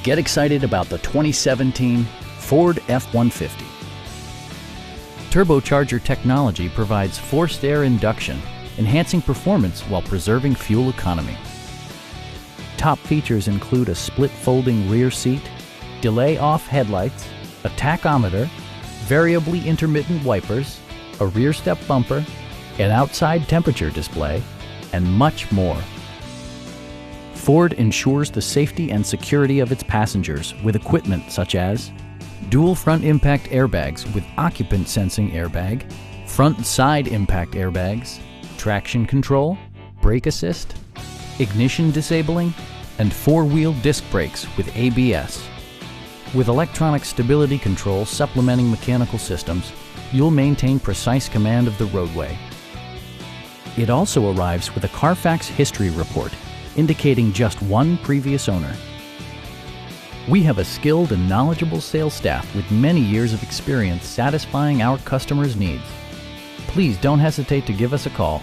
Get excited about the 2017 Ford F-150. Turbocharger technology provides forced air induction, enhancing performance while preserving fuel economy. Top features include a split folding rear seat, delay-off headlights, a tachometer, variably intermittent wipers, a rear step bumper, an outside temperature display, and much more. Ford ensures the safety and security of its passengers with equipment such as dual front impact airbags with occupant sensing airbag, front and side impact airbags, traction control, brake assist, ignition disabling, and four-wheel disc brakes with ABS. With electronic stability control supplementing mechanical systems, you'll maintain precise command of the roadway. It also arrives with a Carfax history report, indicating just one previous owner. We have a skilled and knowledgeable sales staff with many years of experience satisfying our customers' needs. Please don't hesitate to give us a call.